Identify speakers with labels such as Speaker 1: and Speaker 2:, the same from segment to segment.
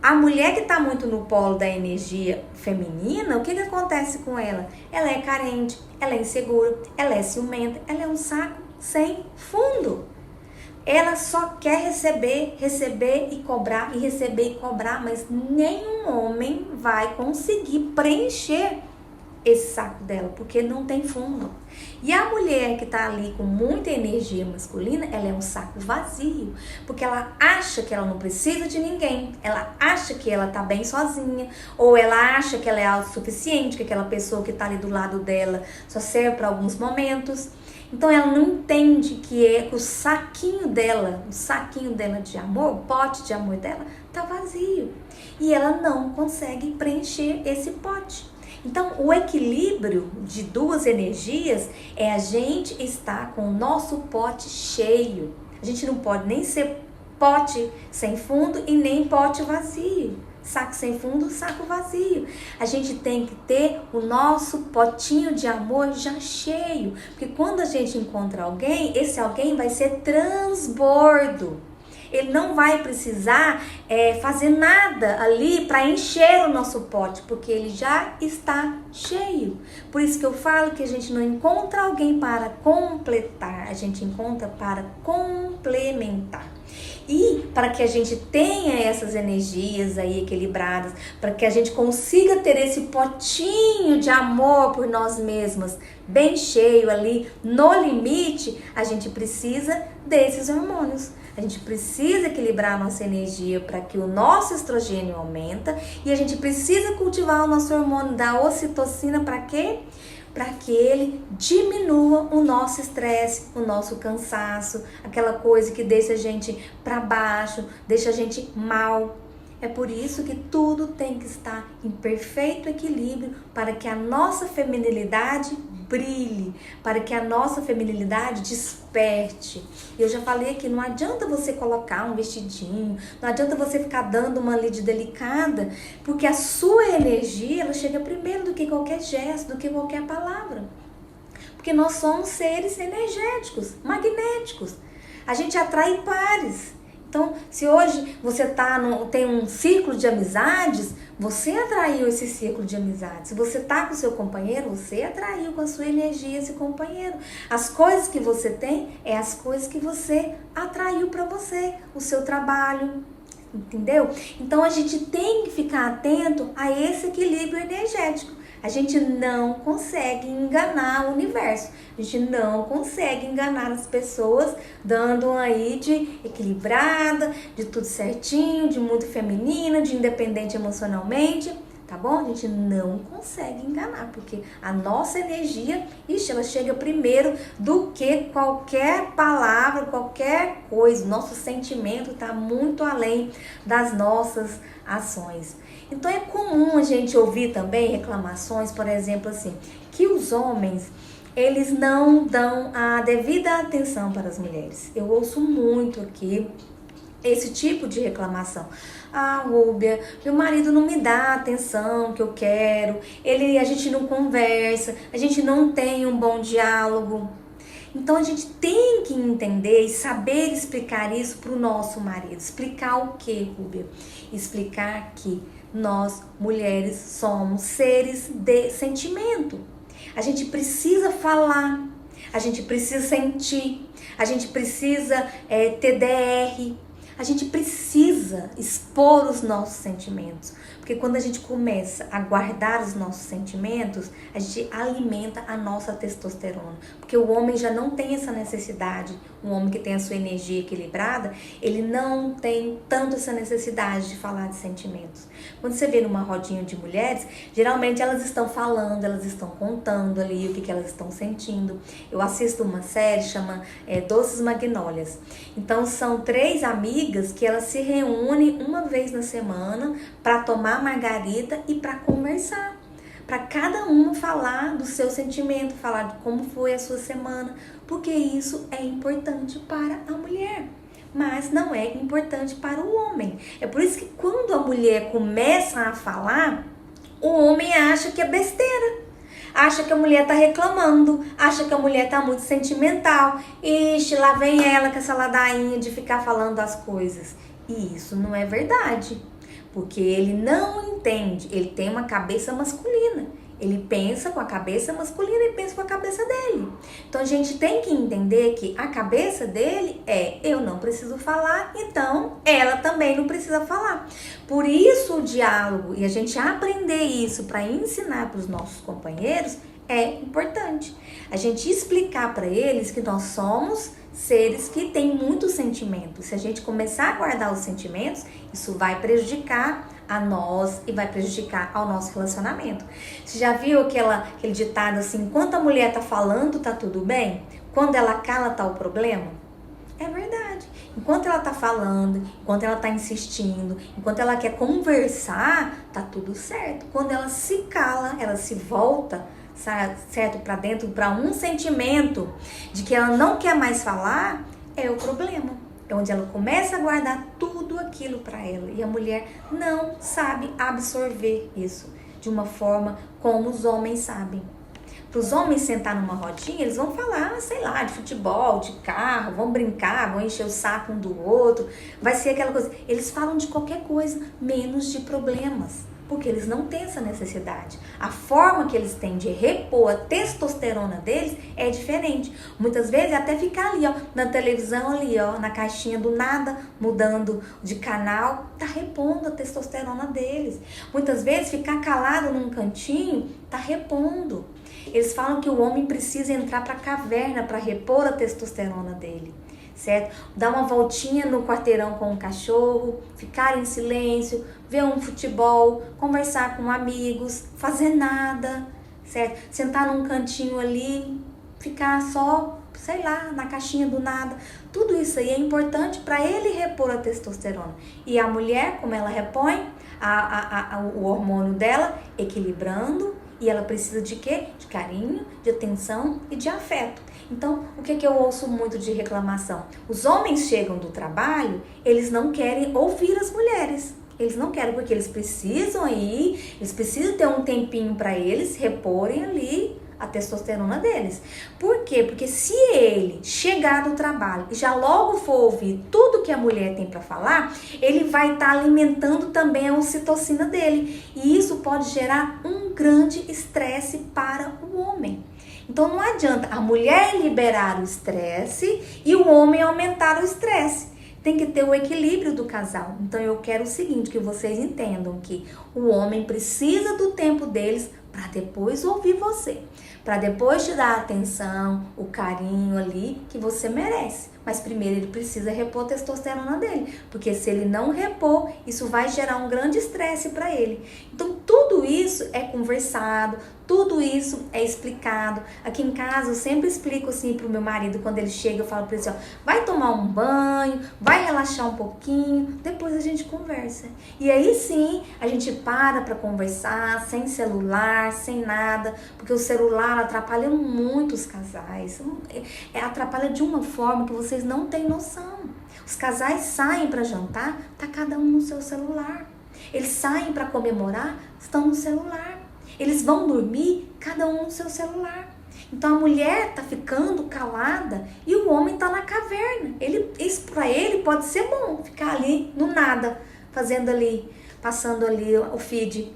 Speaker 1: A mulher que está muito no polo da energia feminina, o que acontece com ela? Ela é carente, ela é insegura, ela é ciumenta, ela é um saco sem fundo. Ela só quer receber, receber e cobrar, e receber e cobrar, mas nenhum homem vai conseguir preencher esse saco dela, porque não tem fundo. E a mulher que tá ali com muita energia masculina, ela é um saco vazio, porque ela acha que ela não precisa de ninguém, ela acha que ela tá bem sozinha, ou ela acha que ela é autossuficiente, que aquela pessoa que tá ali do lado dela só serve para alguns momentos. Então ela não entende que é o saquinho dela de amor, o pote de amor dela tá vazio, e ela não consegue preencher esse pote. Então, o equilíbrio de duas energias é a gente estar com o nosso pote cheio. A gente não pode nem ser pote sem fundo e nem pote vazio. Saco sem fundo, saco vazio. A gente tem que ter o nosso potinho de amor já cheio. Porque quando a gente encontra alguém, esse alguém vai ser transbordo. Ele não vai precisar fazer nada ali para encher o nosso pote, porque ele já está cheio. Por isso que eu falo que a gente não encontra alguém para completar, a gente encontra para complementar. E para que a gente tenha essas energias aí equilibradas, para que a gente consiga ter esse potinho de amor por nós mesmas bem cheio ali, no limite, a gente precisa desses hormônios. A gente precisa equilibrar a nossa energia para que o nosso estrogênio aumenta, e a gente precisa cultivar o nosso hormônio da ocitocina para quê? Para que ele diminua o nosso estresse, o nosso cansaço, aquela coisa que deixa a gente para baixo, deixa a gente mal. É por isso que tudo tem que estar em perfeito equilíbrio para que a nossa feminilidade brilhe, para que a nossa feminilidade desperte. Eu já falei que não adianta você colocar um vestidinho, não adianta você ficar dando uma lid delicada, porque a sua energia, ela chega primeiro do que qualquer gesto, do que qualquer palavra. Porque nós somos seres energéticos, magnéticos. A gente atrai pares. Então, se hoje você tem um círculo de amizades, você atraiu esse círculo de amizades. Se você tá com o seu companheiro, você atraiu com a sua energia esse companheiro. As coisas que você tem é as coisas que você atraiu para você, o seu trabalho, entendeu? Então a gente tem que ficar atento a esse equilíbrio energético. A gente não consegue enganar o universo. A gente não consegue enganar as pessoas dando aí de equilibrada, de tudo certinho, de muito feminina, de independente emocionalmente, tá bom? A gente não consegue enganar, porque a nossa energia, ela chega primeiro do que qualquer palavra, qualquer coisa. O nosso sentimento tá muito além das nossas ações. Então é comum a gente ouvir também reclamações, por exemplo, assim, que os homens, eles não dão a devida atenção para as mulheres. Eu ouço muito aqui esse tipo de reclamação. Ah, Rúbia, meu marido não me dá a atenção que eu quero, a gente não conversa, a gente não tem um bom diálogo. Então a gente tem que entender e saber explicar isso para o nosso marido. Explicar o que, Rúbia? Explicar que nós, mulheres, somos seres de sentimento. A gente precisa falar, a gente precisa sentir, a gente precisa ter DR, a gente precisa expor os nossos sentimentos. Porque quando a gente começa a guardar os nossos sentimentos, a gente alimenta a nossa testosterona. Porque o homem já não tem essa necessidade. Um homem que tem a sua energia equilibrada, ele não tem tanto essa necessidade de falar de sentimentos. Quando você vê numa rodinha de mulheres, geralmente elas estão falando, elas estão contando ali o que elas estão sentindo. Eu assisto uma série, chama Doces Magnólias. Então são 3 amigas que elas se reúnem uma vez na semana para tomar margarita e para conversar. Para cada uma falar do seu sentimento, falar de como foi a sua semana, porque isso é importante para a mulher, mas não é importante para o homem. É por isso que quando a mulher começa a falar, o homem acha que é besteira, acha que a mulher tá reclamando, acha que a mulher tá muito sentimental. Ixi, lá vem ela com essa ladainha de ficar falando as coisas. E isso não é verdade. Porque ele não entende, ele tem uma cabeça masculina. Ele pensa com a cabeça masculina e pensa com a cabeça dele. Então a gente tem que entender que a cabeça dele é: eu não preciso falar, então ela também não precisa falar. Por isso o diálogo e a gente aprender isso para ensinar para os nossos companheiros é importante. A gente explicar para eles que nós somos seres que têm muitos sentimentos. Se a gente começar a guardar os sentimentos, isso vai prejudicar a nós e vai prejudicar ao nosso relacionamento. Você já viu aquele ditado assim: enquanto a mulher tá falando, tá tudo bem? Quando ela cala, tá o problema? É verdade. Enquanto ela tá falando, enquanto ela tá insistindo, enquanto ela quer conversar, tá tudo certo. Quando ela se cala, ela se volta, certo, para dentro, para um sentimento de que ela não quer mais falar, é o problema. É onde ela começa a guardar tudo aquilo para ela. E a mulher não sabe absorver isso de uma forma como os homens sabem. Para os homens sentar numa rodinha, eles vão falar, sei lá, de futebol, de carro, vão brincar, vão encher o saco um do outro. Vai ser aquela coisa. Eles falam de qualquer coisa, menos de problemas. Porque eles não têm essa necessidade. A forma que eles têm de repor a testosterona deles é diferente. Muitas vezes até ficar ali, ó, na televisão ali, ó, na caixinha do nada, mudando de canal, tá repondo a testosterona deles. Muitas vezes ficar calado num cantinho, tá repondo. Eles falam que o homem precisa entrar para a caverna para repor a testosterona dele. Certo? Dar uma voltinha no quarteirão com o cachorro, ficar em silêncio, ver um futebol, conversar com amigos, fazer nada, certo? Sentar num cantinho ali, ficar só, sei lá, na caixinha do nada. Tudo isso aí é importante para ele repor a testosterona. E a mulher, como ela repõe o hormônio dela, equilibrando, e ela precisa de quê? De carinho, de atenção e de afeto. Então, o que eu ouço muito de reclamação? Os homens chegam do trabalho, eles não querem ouvir as mulheres. Eles não querem, porque eles precisam eles precisam ter um tempinho para eles reporem ali a testosterona deles. Por quê? Porque se ele chegar do trabalho e já logo for ouvir tudo que a mulher tem para falar, ele vai estar alimentando também a ocitocina dele. E isso pode gerar um grande estresse para o homem. Então não adianta a mulher liberar o estresse e o homem aumentar o estresse. Tem que ter o equilíbrio do casal. Então eu quero o seguinte, que vocês entendam que o homem precisa do tempo deles para depois ouvir você. Para depois te dar a atenção, o carinho ali que você merece. Mas primeiro ele precisa repor a testosterona dele. Porque se ele não repor, isso vai gerar um grande estresse para ele. Então tudo isso é conversado, tudo isso é explicado. Aqui em casa eu sempre explico assim pro meu marido, quando ele chega, eu falo para ele assim, ó, vai tomar um banho, vai relaxar um pouquinho, depois a gente conversa. E aí sim, a gente para conversar, sem celular, sem nada, porque o celular atrapalha muito os casais. Atrapalha de uma forma que vocês não têm noção. Os casais saem para jantar, tá cada um no seu celular. Eles saem para comemorar, estão no celular. Eles vão dormir, cada um no seu celular. Então a mulher tá ficando calada e o homem tá na caverna. Isso para ele pode ser bom, ficar ali no nada, fazendo ali, passando ali o feed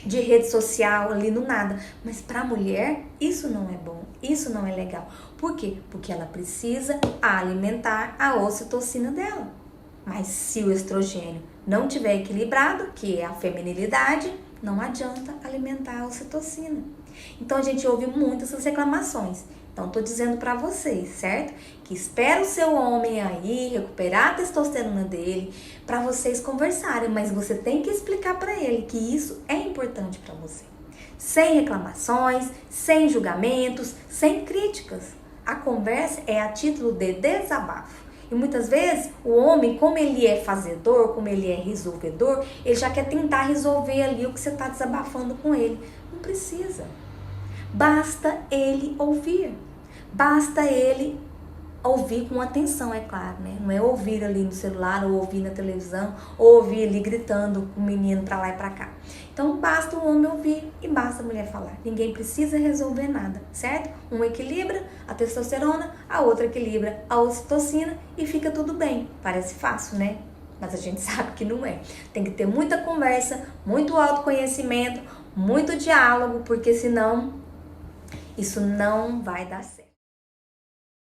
Speaker 1: de rede social ali no nada. Mas para a mulher isso não é bom, isso não é legal. Por quê? Porque ela precisa alimentar a ocitocina dela. Mas se o estrogênio não tiver equilibrado, que é a feminilidade, não adianta alimentar a ocitocina. Então a gente ouve muitas essas reclamações. Então tô dizendo para vocês, certo? Que espera o seu homem aí recuperar a testosterona dele para vocês conversarem, mas você tem que explicar para ele que isso é importante para você. Sem reclamações, sem julgamentos, sem críticas. A conversa é a título de desabafo. E muitas vezes o homem, como ele é fazedor, como ele é resolvedor, ele já quer tentar resolver ali o que você está desabafando com ele. Não precisa. Basta ele ouvir. Basta ele ouvir com atenção, é claro, né? Não é ouvir ali no celular, ou ouvir na televisão, ou ouvir ali gritando com o menino pra lá e pra cá. Então basta o homem ouvir e basta a mulher falar. Ninguém precisa resolver nada, certo? Um equilibra a testosterona, a outra equilibra a ocitocina e fica tudo bem. Parece fácil, né? mas a gente sabe que não é. Tem que ter muita conversa, muito autoconhecimento, muito diálogo, porque senão isso não vai dar certo.